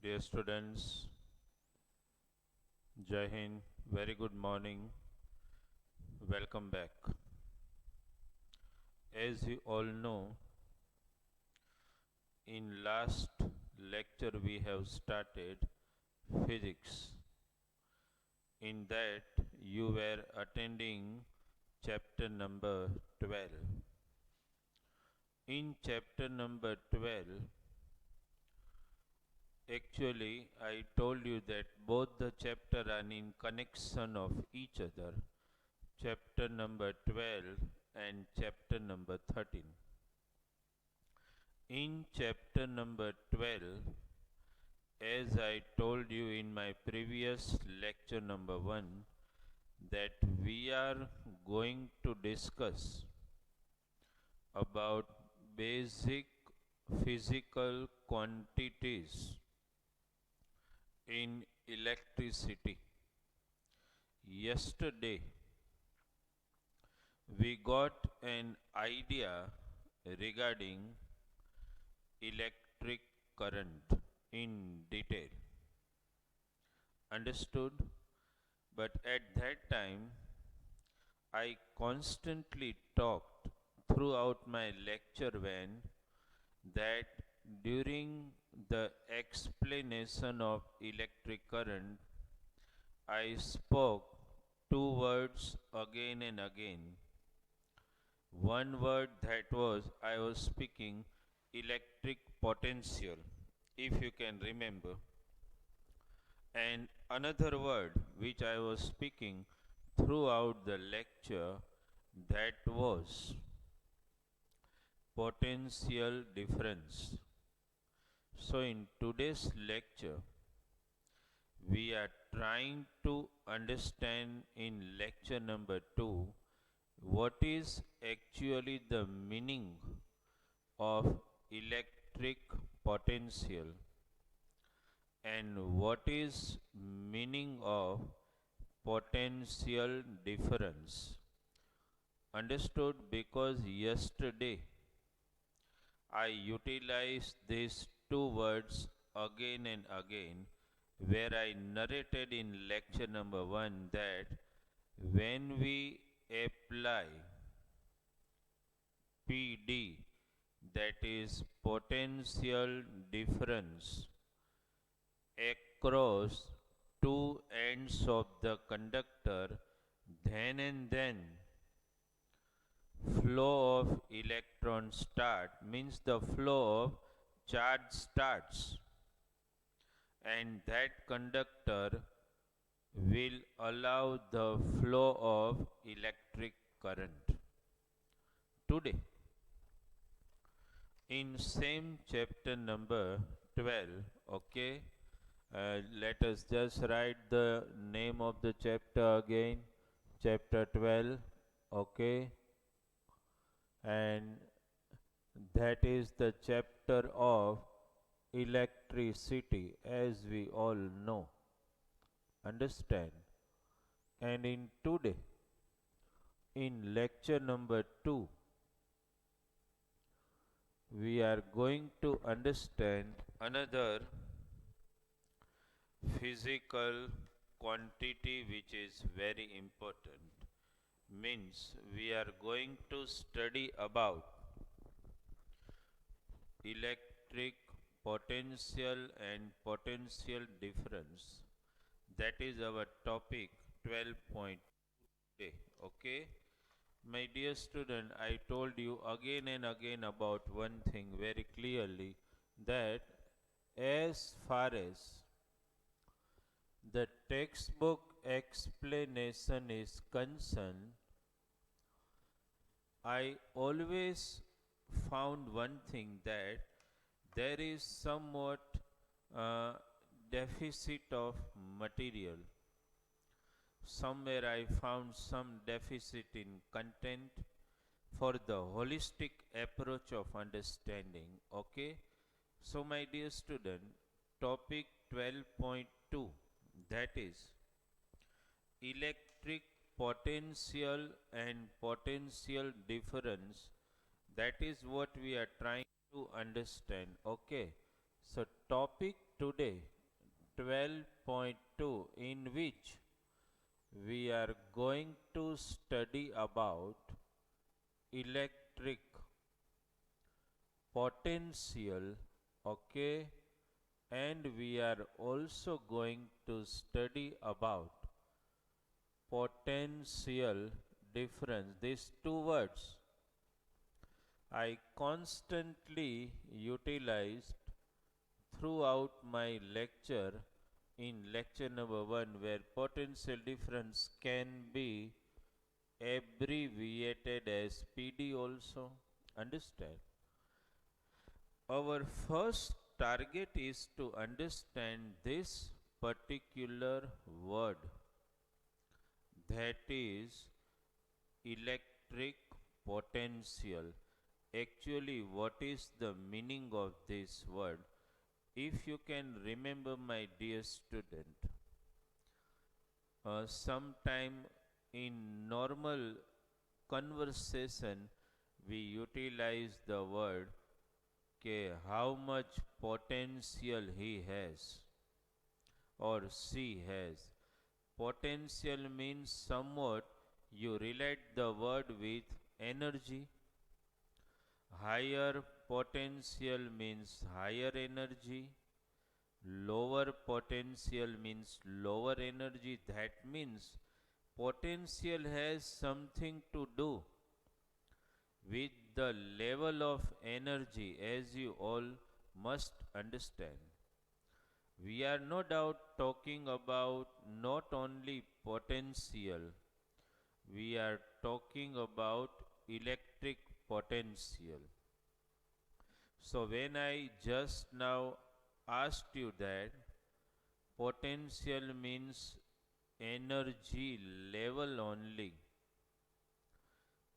Dear students, Jai Hind, very good morning, welcome back. As you all know, in last lecture we have started physics. In that you were attending chapter number 12. In chapter number 12, actually, I told you that both the chapter are in connection of each other, chapter number 12 and chapter number 13. In chapter number 12, as I told you in my previous lecture number 1, that we are going to discuss about basic physical quantities in electricity. Yesterday, we got an idea regarding electric current in detail. Understood? But at that time, I constantly talked throughout my lecture van that during the explanation of electric current, I spoke two words again and again. One word that I was speaking electric potential, if you can remember. And another word which I was speaking throughout the lecture, that was potential difference. So in today's lecture, we are trying to understand in lecture number 2 what is actually the meaning of electric potential and what is meaning of potential difference. Understood? Because yesterday I utilized these two words again and again, where I narrated in lecture number 1 that when we apply PD, that is potential difference, across two ends of the conductor, then and then flow of electrons start, means the flow of charge starts, and that conductor will allow the flow of electric current. Today, in same chapter number 12, okay, let us just write the name of the chapter again, chapter 12, okay, and that is the chapter of electricity, as we all know. Understand? And in today, in lecture number 2, we are going to understand another physical quantity which is very important. Means we are going to study about electric potential and potential difference. That is our topic 12.2 today. Okay? My dear student, I told you again and again about one thing very clearly, that as far as the textbook explanation is concerned, I always found one thing, that there is somewhat deficit of material. Somewhere I found some deficit in content for the holistic approach of understanding. Okay? So, my dear student, topic 12.2, that is electric potential and potential difference, that is what we are trying to understand. Okay, so topic today 12.2, in which we are going to study about electric potential, okay, and we are also going to study about potential difference. These two words I constantly utilized throughout my lecture in lecture number 1, where potential difference can be abbreviated as PD also. Understand? Our first target is to understand this particular word, that is electric potential. Actually, what is the meaning of this word? If you can remember, my dear student, sometime in normal conversation we utilize the word how much potential he has or she has. Potential means somewhat you relate the word with energy. Higher potential means higher energy. Lower potential means lower energy. That means potential has something to do with the level of energy, as you all must understand. We are no doubt talking about not only potential, we are talking about electric potential. So when I just now asked you that potential means energy level only,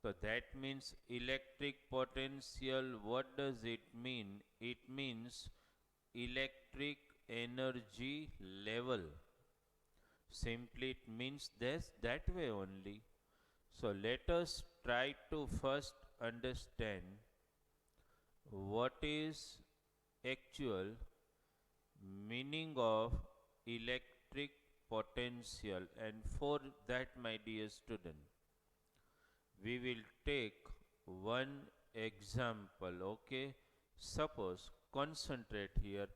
so that means electric potential, what does it mean? It means electric energy level. Simply it means this that way only. So let us try to first understand what is actual meaning of electric potential, and for that, my dear student, we will take one example. Okay, suppose, concentrate here,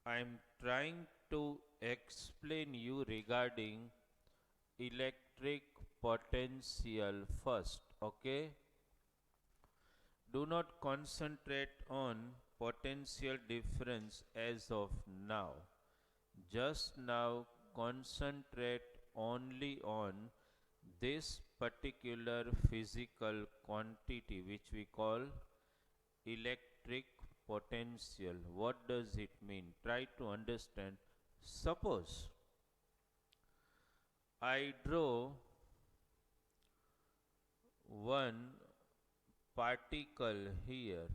I am trying to explain you regarding electric potential first. Okay, do not concentrate on potential difference as of now. Just now concentrate only on this particular physical quantity which we call electric potential. What does it mean? Try to understand. Suppose I draw one particle here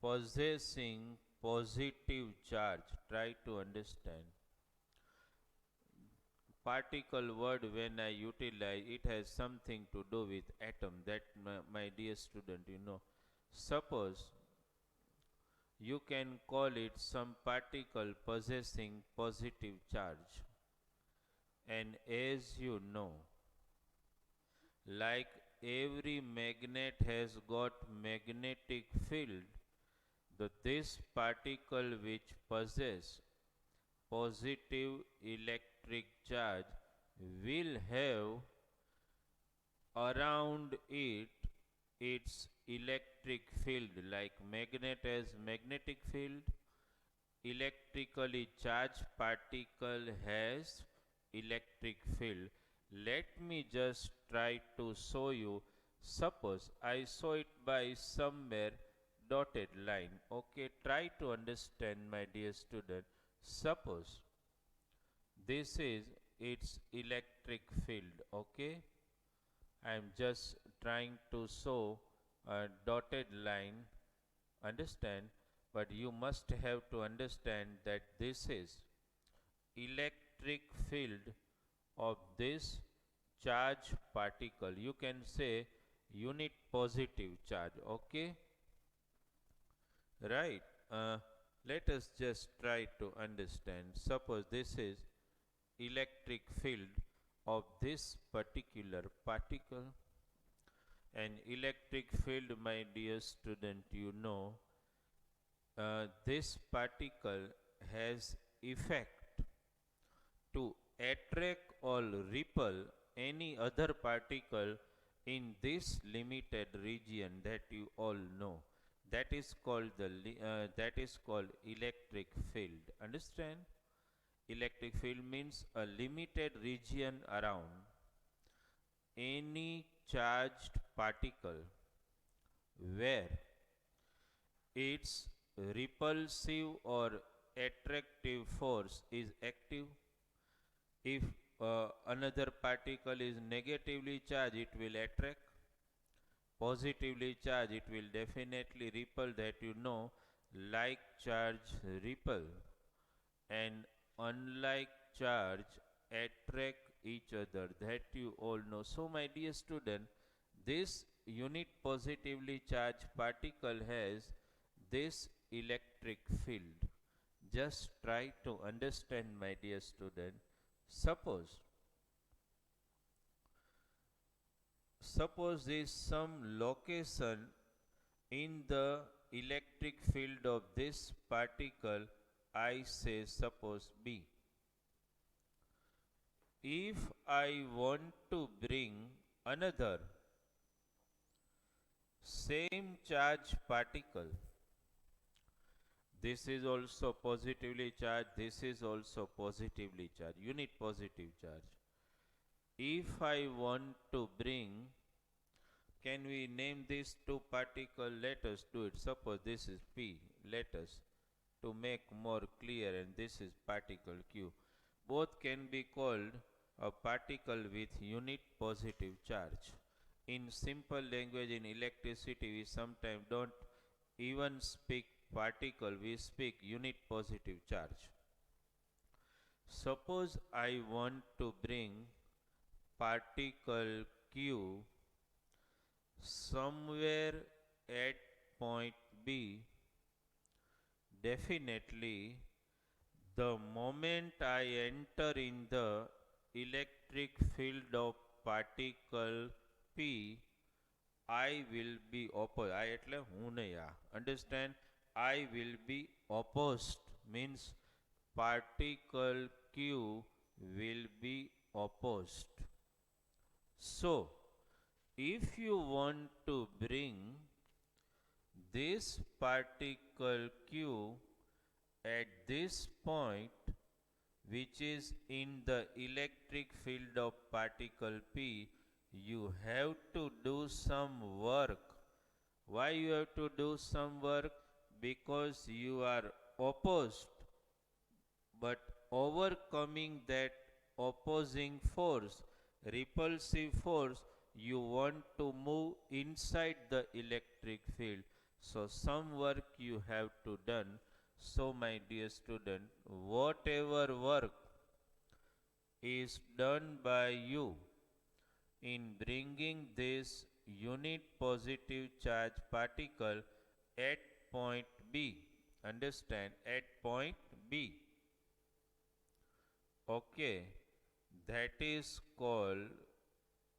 possessing positive charge. Try to understand. Particle word, when I utilize, it has something to do with atom. That, my dear student, you know. Suppose you can call it some particle possessing positive charge. And as you know, like every magnet has got magnetic field, this particle which possess positive electric charge will have around it its electric field. Like magnet has magnetic field, electrically charged particle has electric field. Let me just try to show you. Suppose I show it by somewhere dotted line. Okay, try to understand, my dear student. Suppose this is its electric field. Okay, I am just trying to show a dotted line. Understand? But you must have to understand that this is electric field of this charge particle. You can say unit positive charge. Okay, right. Let us just try to understand. Suppose this is electric field of this particular particle. An electric field, my dear student, you know, this particle has effect to attract or repel any other particle in this limited region that you all know. That is called electric field. Understand? Electric field means a limited region around any charged particle where its repulsive or attractive force is active. If another particle is negatively charged, it will attract. Positively charged, it will definitely repel, that you know. Like charge repel and unlike charge attract each other, that you all know. So my dear student, this unit positively charged particle has this electric field. Just try to understand, my dear student. Suppose there is some location in the electric field of this particle, I say suppose B. If I want to bring another same charge particle, this is also positively charged, this is also positively charged, unit positive charge. If I want to bring, can we name these two particles? Let us do it. Suppose this is P. Let us, to make more clear, and this is particle Q. Both can be called a particle with unit positive charge. In simple language, in electricity, we sometimes don't even speak particle, we speak unit positive charge. Suppose I want to bring particle Q somewhere at point B. Definitely, the moment I enter in the electric field of particle P, I will be opposed. I એટલે હું નહીં આ. Understand? I will be opposed means particle Q will be opposed. So, if you want to bring this particle Q at this point, which is in the electric field of particle P, you have to do some work. Why you have to do some work? Because you are opposed, but overcoming that opposing force, repulsive force, you want to move inside the electric field. So some work you have to done. So my dear student, whatever work is done by you in bringing this unit positive charge particle at point B, understand, at point B, okay, that is called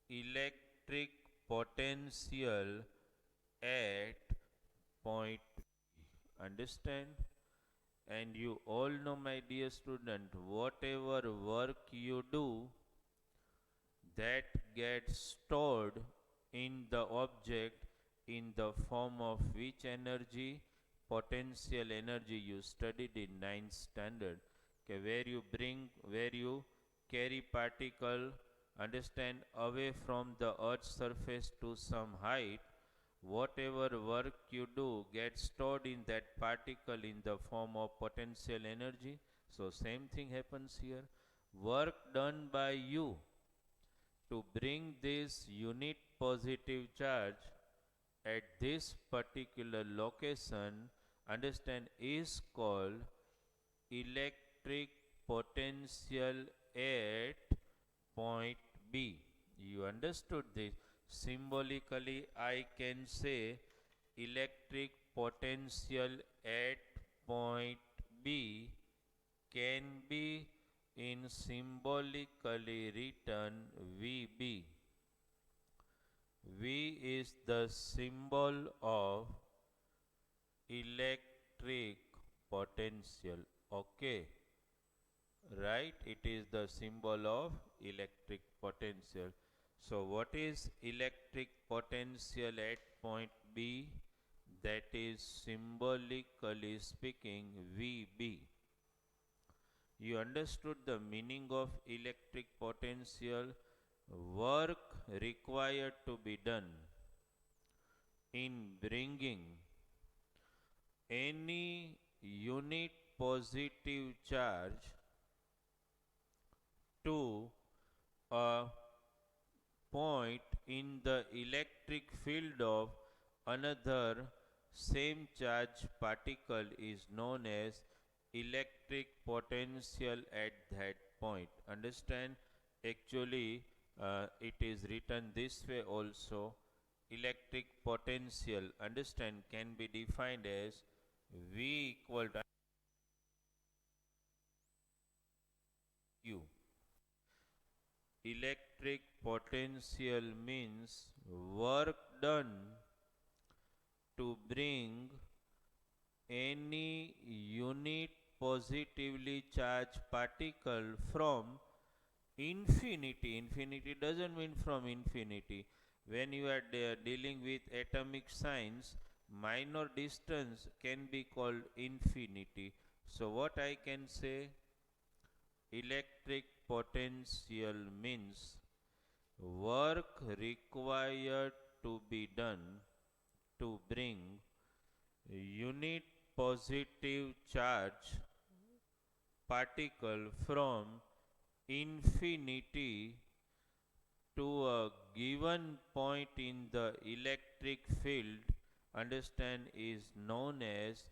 electric potential at point B. Understand? And you all know, my dear student, whatever work you do, that gets stored in the object in the form of which energy? Potential energy. You studied in 9th standard. Okay, where you carry particle, understand, away from the earth's surface to some height, whatever work you do gets stored in that particle in the form of potential energy. So same thing happens here. Work done by you to bring this unit positive charge at this particular location, understand, is called electric potential at point B. You understood this? Symbolically, I can say electric potential at point B can be in symbolically written VB. V is the symbol of electric potential. Okay, right? It is the symbol of electric potential. So what is electric potential at point B? That is symbolically speaking VB. You understood the meaning of electric potential, work required to be done in bringing any unit positive charge to a point in the electric field of another same charge particle is known as electric potential at that point. Understand? Actually, it is written this way also. Electric potential, understand, can be defined as V equal to Q. Electric potential means work done to bring any unit positively charged particle from infinity. Infinity doesn't mean from infinity. When you are dealing with atomic science, minor distance can be called infinity. So what I can say, electric potential means work required to be done to bring unit positive charge particle from infinity to a given point in the electric field, understand, is known as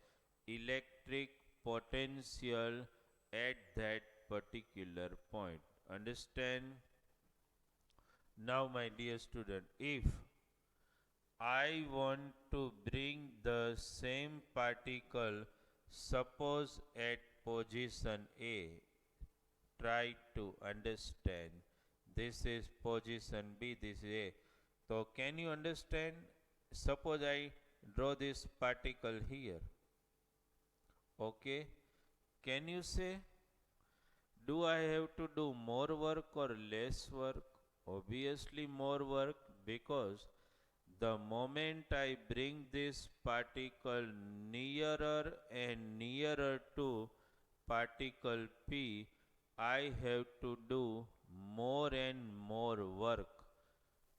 electric potential at that particular point. Understand? Now my dear student, if I want to bring the same particle, suppose at position A, try to understand. This is position B, this is A. So can you understand? Suppose I draw this particle here. Okay. Can you say, do I have to do more work or less work? Obviously more work, because the moment I bring this particle nearer and nearer to particle P, I have to do more and more work.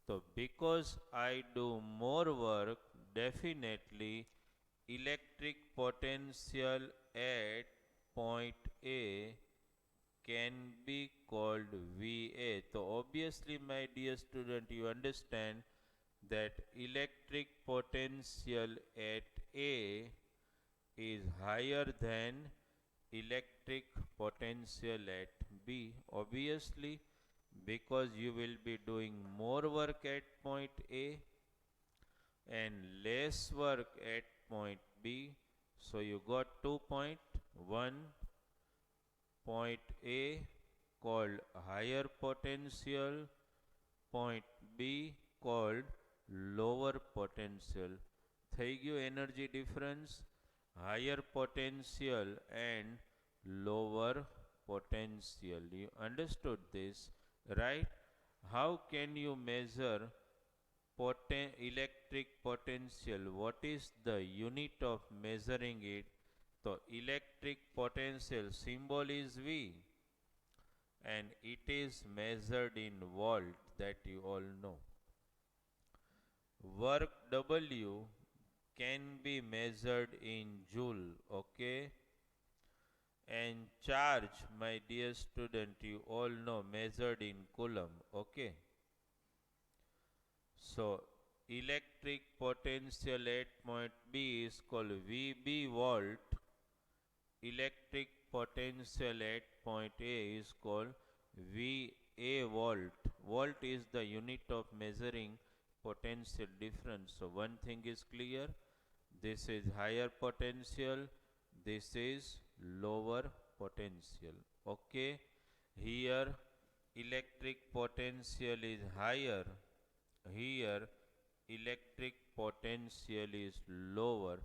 So because I do more work, definitely electric potential at point A can be called VA. So obviously my dear student, you understand that electric potential at A is higher than electric potential at B. Obviously, because you will be doing more work at point A and less work at point B. So you got 2 point. One, point A called higher potential, point B called lower potential. થઈ ગયું energy difference, higher potential and lower potential. You understood this, right? How can you measure electric potential? What is the unit of measuring it? So electric potential symbol is V, and it is measured in volt, that you all know. Work W can be measured in joule, okay? And charge, my dear student, you all know, measured in coulomb, okay? So electric potential at point B is called VB volt. Electric potential at point A is called VA volt. Volt is the unit of measuring potential difference. So one thing is clear, this is higher potential, this is lower potential. Okay, here electric potential is higher, here electric potential is lower.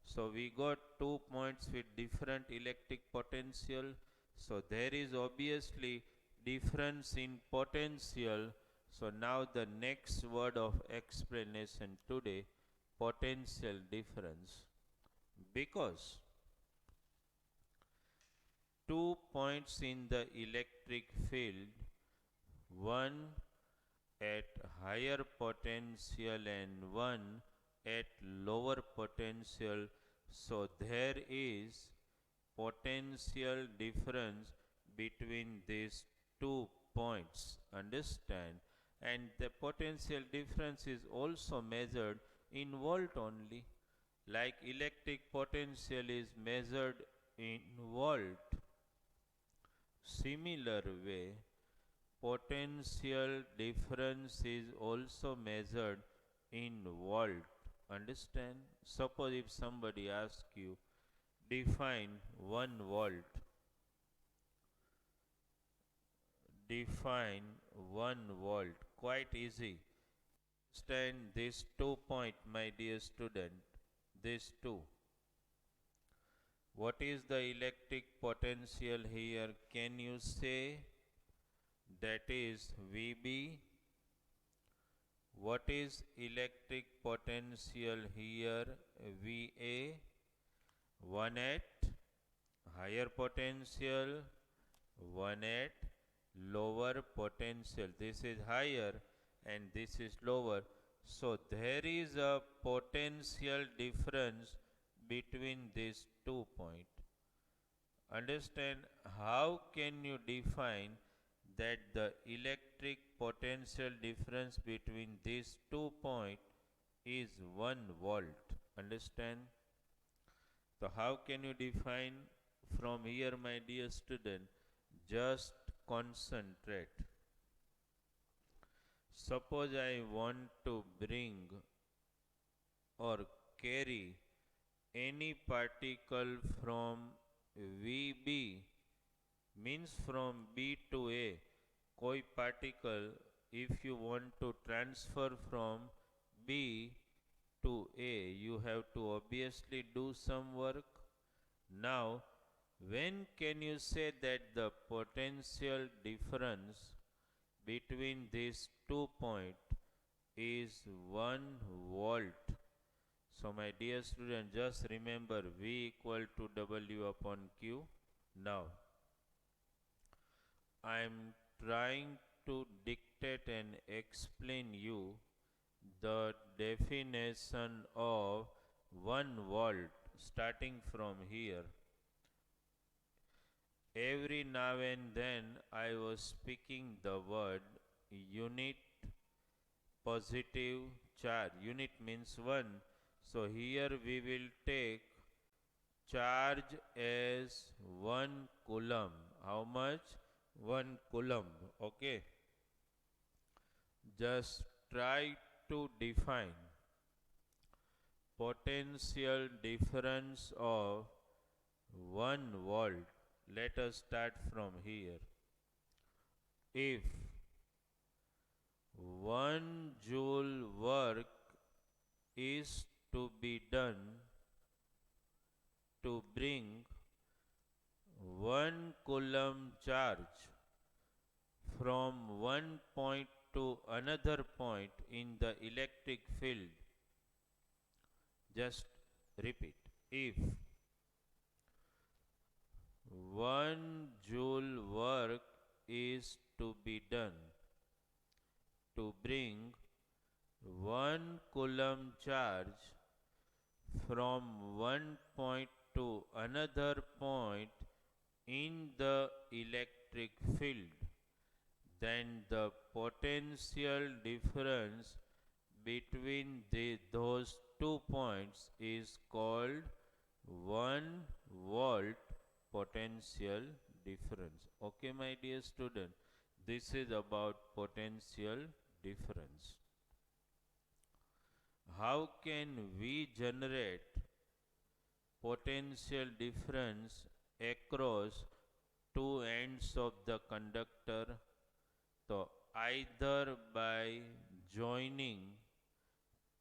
So we got 2 points with different electric potential. So there is obviously difference in potential. So now the next word of explanation today, potential difference. Because 2 points in the electric field, one at higher potential and one at lower potential. So there is potential difference between these 2 points. Understand? And the potential difference is also measured in volt only. Like electric potential is measured in volt. Similar way, potential difference is also measured in volt. Understand? Suppose if somebody asks you, define 1 volt. Define 1 volt. Quite easy. Understand this 2 point, my dear student. This 2. What is the electric potential here? Can you say? That is VB. What is electric potential here? VA. 1 at higher potential, 1 at lower potential. This is higher and this is lower. So there is a potential difference between these 2 points. Understand? How can you define that the electric potential difference between these 2 points is 1 volt? Understand? So how can you define from here, my dear student? Just concentrate. Suppose I want to bring or carry any particle from VB, means from B to A. कोई particle if you want to transfer from B to A, you have to obviously do some work. Now, when can you say that the potential difference between these 2 points is 1 volt? So my dear student, just remember V equal to W upon Q. Now, I am trying to dictate and explain you the definition of 1 volt starting from here. Every now and then I was speaking the word unit positive charge. Unit means 1. So here we will take charge as 1 coulomb. How much? 1 coulomb. Okay. Just try to define potential difference of 1 volt. Let us start from here. If 1 joule work is to be done to bring 1 coulomb charge from one point to another point in the electric field. Just repeat. If 1 joule work is to be done to bring 1 coulomb charge from one point to another point in the electric field, then the potential difference between those 2 points is called 1 volt potential difference. Okay, my dear student, this is about potential difference. How can we generate potential difference across two ends of the conductor. So either by joining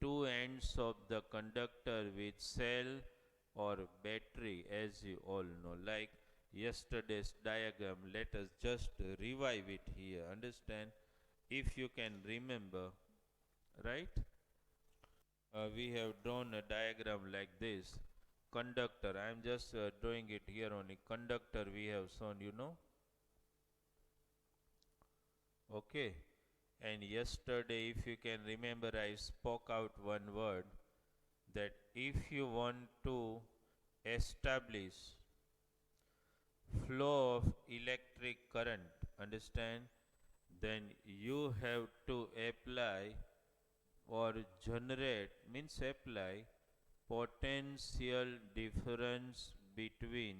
two ends of the conductor with cell or battery, as you all know, like yesterday's diagram. Let us just revive it here. Understand, if you can remember, right? We have drawn a diagram like this. Conductor, I am just drawing it here only. Conductor we have shown, you know. Okay. And yesterday, if you can remember, I spoke out one word, that if you want to establish flow of electric current, understand, then you have to apply or generate, means apply potential difference between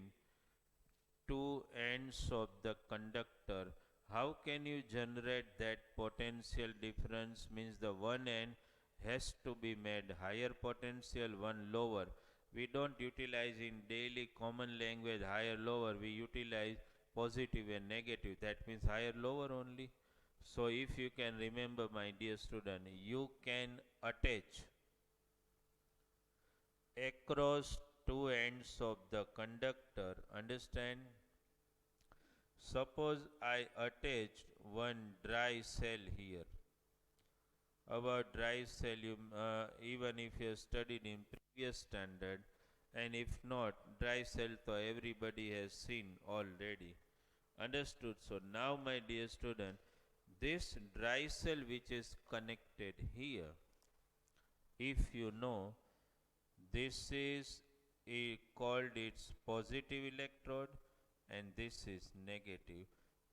two ends of the conductor. How can you generate that potential difference? Means the one end has to be made higher potential, one lower. We don't utilize in daily common language higher lower, we utilize positive and negative. That means higher lower only. So if you can remember, my dear student, you can attach across two ends of the conductor, understand. Suppose I attached one dry cell here. About dry cell, even if you have studied in previous standard, and if not, dry cell so everybody has seen already. Understood? So now, my dear student, this dry cell which is connected here, if you know, this is called its positive electrode and this is negative,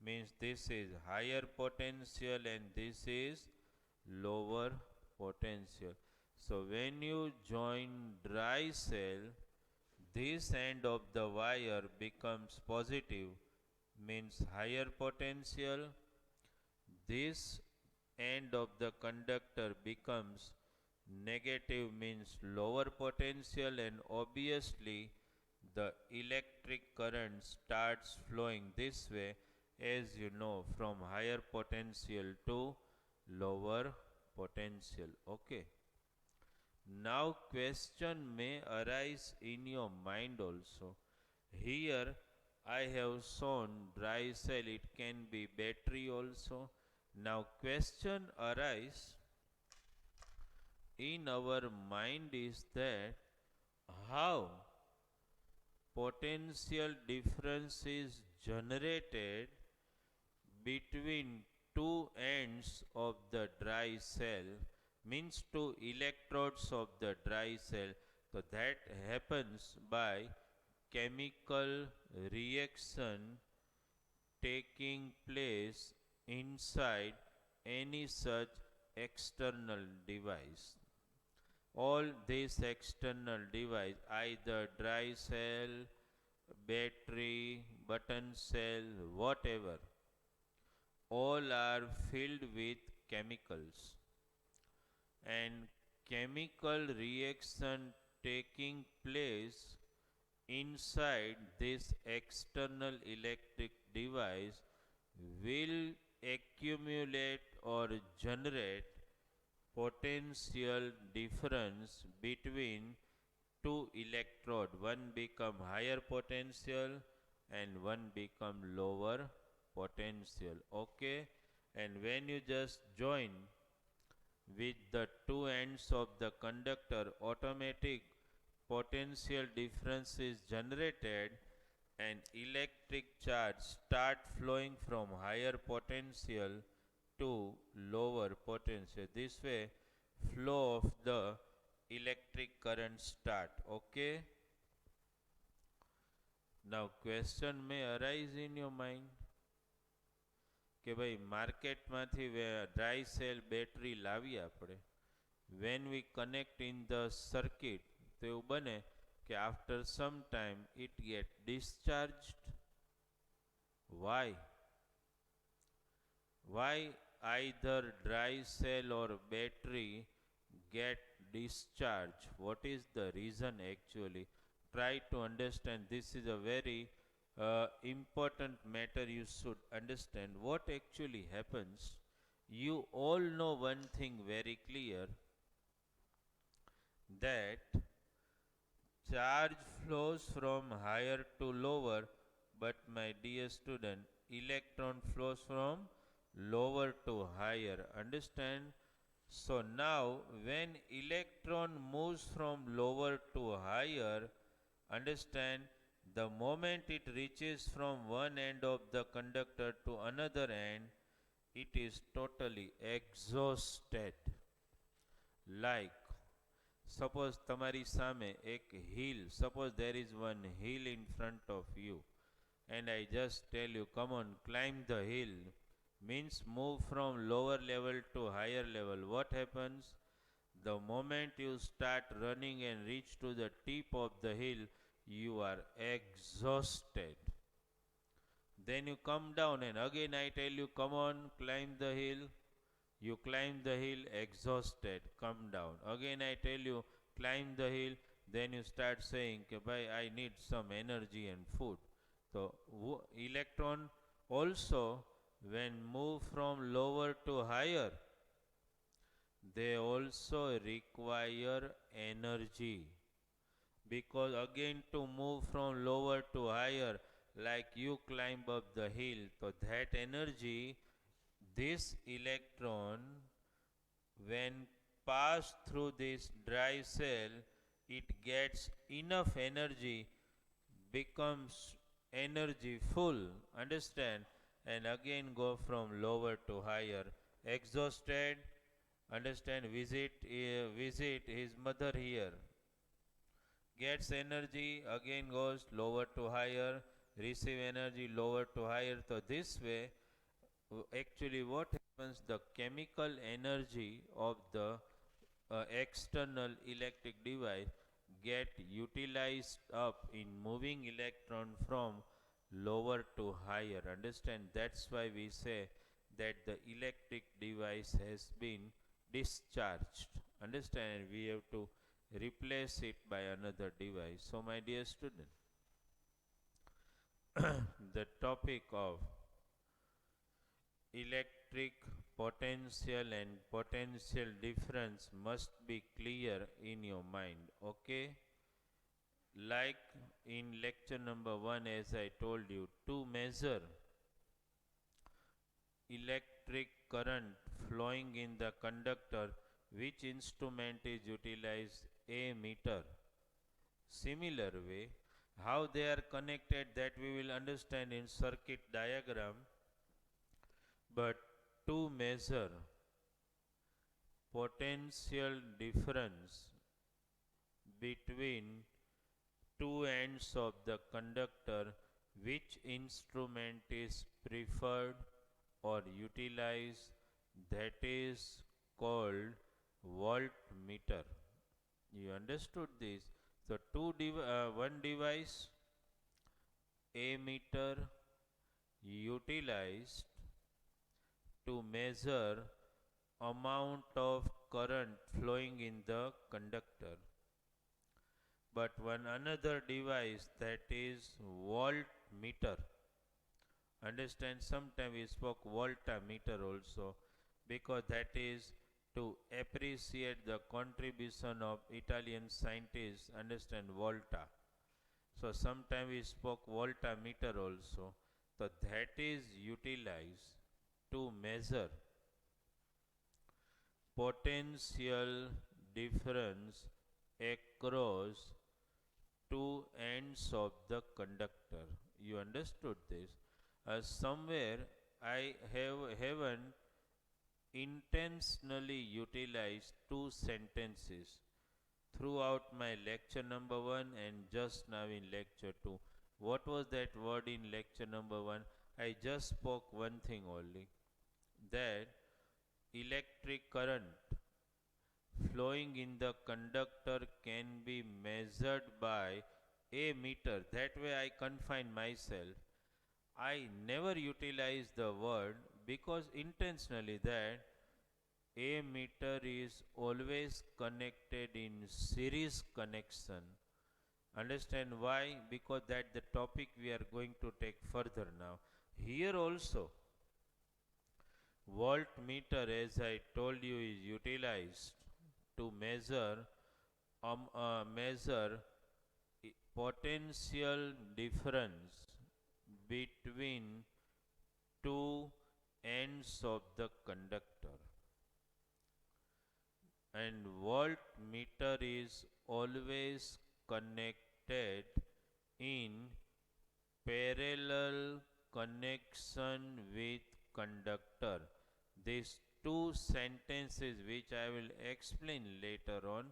means this is higher potential and this is lower potential. So when you join dry cell, this end of the wire becomes positive, means higher potential. This end of the conductor becomes negative, means lower potential, and obviously the electric current starts flowing this way, as you know, from higher potential to lower potential. Okay. Now question may arise in your mind also. Here I have shown dry cell, it can be battery also. Now question arise in our mind is that how potential difference is generated between two ends of the dry cell, means two electrodes of the dry cell. So that happens by chemical reaction taking place inside any such external device. All these external device, either dry cell, battery, button cell, whatever, all are filled with chemicals, and chemical reaction taking place inside this external electric device will accumulate or generate potential difference between two electrode. One become higher potential and one become lower potential. Okay. And when you just join with the two ends of the conductor, automatic potential difference is generated and electric charge start flowing from higher potential to lower potential. This way flow of the electric current start. Okay. Now question may arise in your mind કે ભાઈ માર્કેટમાંથી dry cell battery લાવીએ આપણે, when we connect in the circuit તો એવું બને કે after some time it get discharged. Why either dry cell or battery get discharged? What is the reason actually? try to understand. This is a very important matter you should understand. What actually happens? You all know one thing very clear, that charge flows from higher to lower, but my dear student, electron flows from lower to higher. Understand? So now when electron moves from lower to higher, understand, the moment it reaches from one end of the conductor to another end, it is totally exhausted. Like, suppose તમારી સામે એક hill, suppose there is one hill in front of you, and I just tell you, come on, climb the hill, means move from lower level to higher level. What happens? The moment you start running and reach to the tip of the hill, you are exhausted. Then you come down, and again I tell you, come on, climb the hill. You climb the hill, exhausted, come down. Again I tell you, climb the hill. Then you start saying, bhai, I need some energy and food. So electron also, when move from lower to higher, they also require energy. Because again, to move from lower to higher, like you climb up the hill, so that energy, this electron, when pass through this dry cell, it gets enough energy, becomes energy full, understand, and again go from lower to higher. Exhausted, understand, visit his mother here, gets energy, again goes lower to higher, receive energy, lower to higher. So this way, actually what happens, the chemical energy of the external electric device get utilized up in moving electron from lower to higher. Understand? That's why we say that the electric device has been discharged. Understand? We have to replace it by another device. So my dear student, the topic of electric potential and potential difference must be clear in your mind. Okay? Like in lecture number 1, as I told you, to measure electric current flowing in the conductor, which instrument is utilized? A meter. Similar way, how they are connected, that we will understand in circuit diagram. But to measure potential difference between two ends of the conductor, which instrument is preferred or utilized? That is called voltmeter. You understood this? So one device, ammeter, utilized to measure amount of current flowing in the conductor. But one another device, that is voltmeter. Understand, sometimes we spoke voltameter also, because that is to appreciate the contribution of Italian scientists. Understand, volta. So sometimes we spoke voltameter also. So that is utilized to measure potential difference across two ends of the conductor. You understood this? Somewhere I haven't intentionally utilized two sentences throughout my lecture number 1 and just now in lecture 2. What was that word in lecture number 1? I just spoke one thing only, that electric current flowing in the conductor can be measured by a meter. That way I confine myself. I never utilize the word, because intentionally that a meter is always connected in series connection Understand why? Because that the topic we are going to take further now. Here also, voltmeter, as I told you, is utilized to measure potential difference between two ends of the conductor. And voltmeter is always connected in parallel connection with conductor. These two sentences which I will explain later on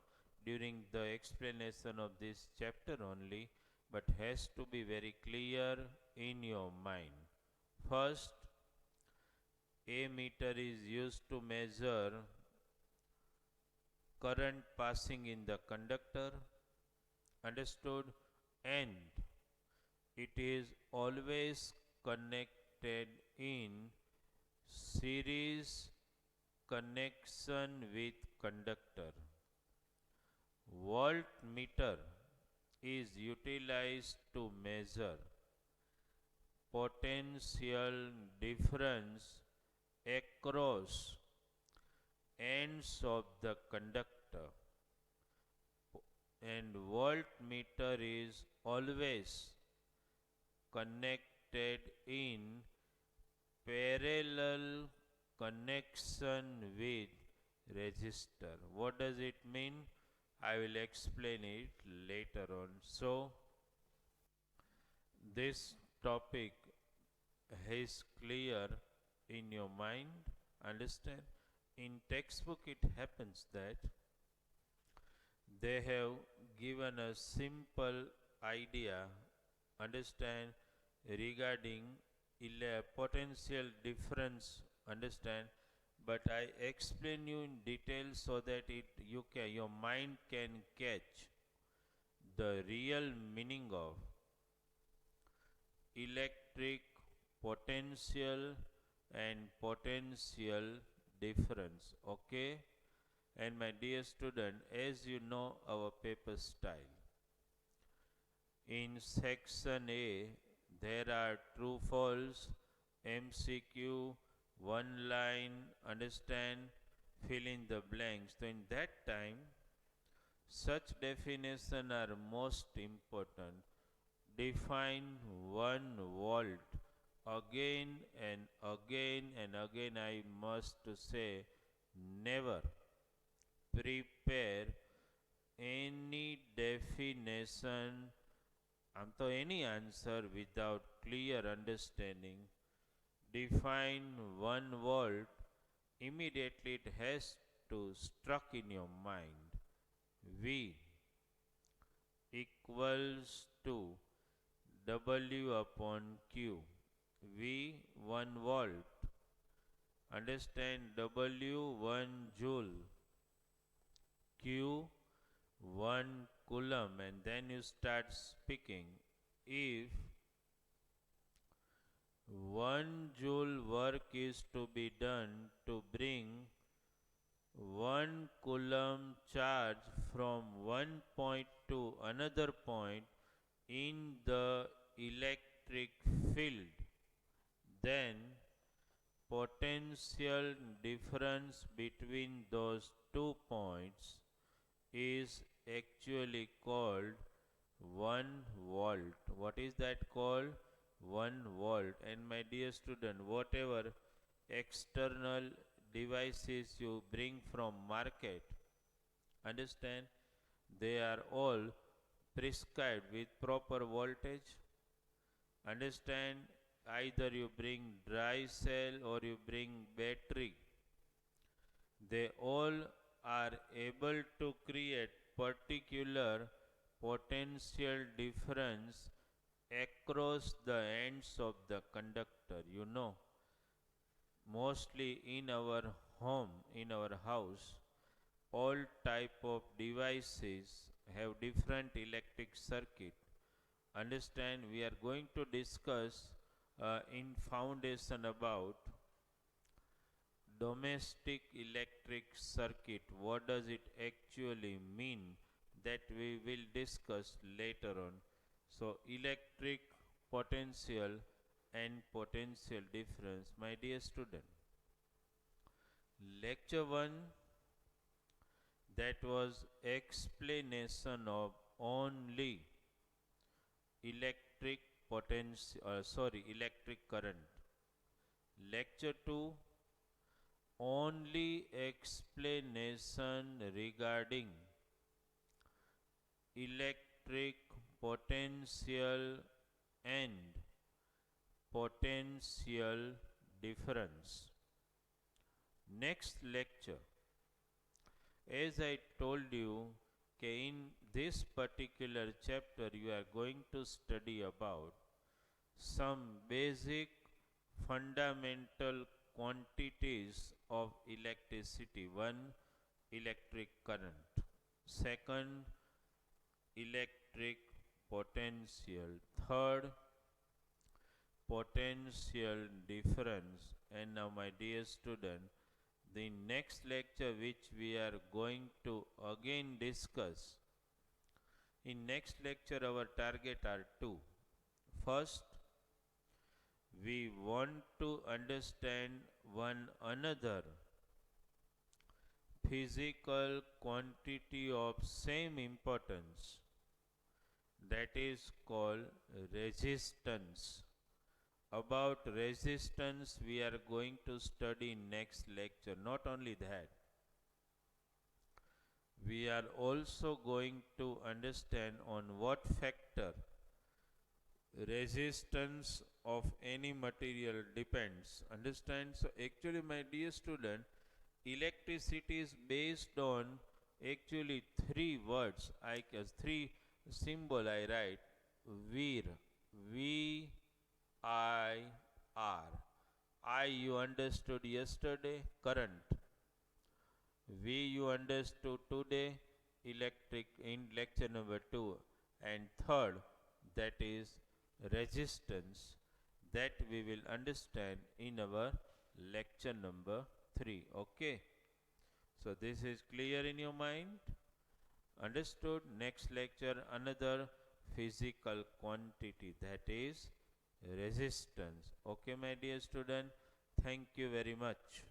during the explanation of this chapter only, but has to be very clear in your mind. First, ammeter is used to measure current passing in the conductor, understood, and it is always connected in series connection with conductor. Voltmeter is utilized to measure potential difference across ends of the conductor, and voltmeter is always connected in parallel connection with resistor. What does it mean? I will explain it later on. So, this topic is clear in your mind. Understand? In textbook it happens that they have given a simple idea, understand, regarding potential difference, understand, but I explain you in detail so that your mind can catch the real meaning of electric potential and potential difference. Okay? And my dear student, as you know our paper style, in section A there are true false, MCQ, one line, understand, fill in the blanks. So in that time such definition are most important. Define 1 volt. Again and again and again I must say, never prepare any definition to any answer without clear understanding. Define 1 volt, immediately it has to struck in your mind. V equals to W upon Q. V 1 volt. Understand, W 1 joule, Q 1 coulomb, and then you start speaking. If 1 joule work is to be done to bring 1 coulomb charge from one point to another point in the electric field, then potential difference between those 2 points is actually called 1 volt. What is that called? 1 volt. And my dear student, whatever external devices you bring from market, understand, they are all prescribed with proper voltage. Understand, either you bring dry cell or you bring battery, they all are able to create particular potential difference across the ends of the conductor. You know, mostly in our home, in our house, all type of devices have different electric circuit. Understand, we are going to discuss in foundation about domestic electric circuit. What does it actually mean? that we will discuss later on. So electric potential and potential difference, my dear student. Lecture 1, that was explanation of only electric electric current. Lecture 2, only explanation regarding electric potential and potential difference. Next lecture, as I told you, in this particular chapter you are going to study about some basic fundamental quantities of electricity. One, electric current. Second, electric potential. Third, potential difference. And now, my dear student, the next lecture which we are going to again discuss, in next lecture our target are two. First, we want to understand one another physical quantity of same importance, that is called resistance. About resistance we are going to study in next lecture. Not only that, we are also going to understand on what factor resistance of any material depends. Understand? So actually, my dear student, electricity is based on actually three words. Three symbol I write. Vir, V I R. I you understood yesterday, current. V you understood today, electric, in lecture number 2. And third, that is resistance, that we will understand in our lecture number 3. Okay. So this is clear in your mind? Understood? Next lecture, another physical quantity, that is resistance. Okay, my dear student, thank you very much.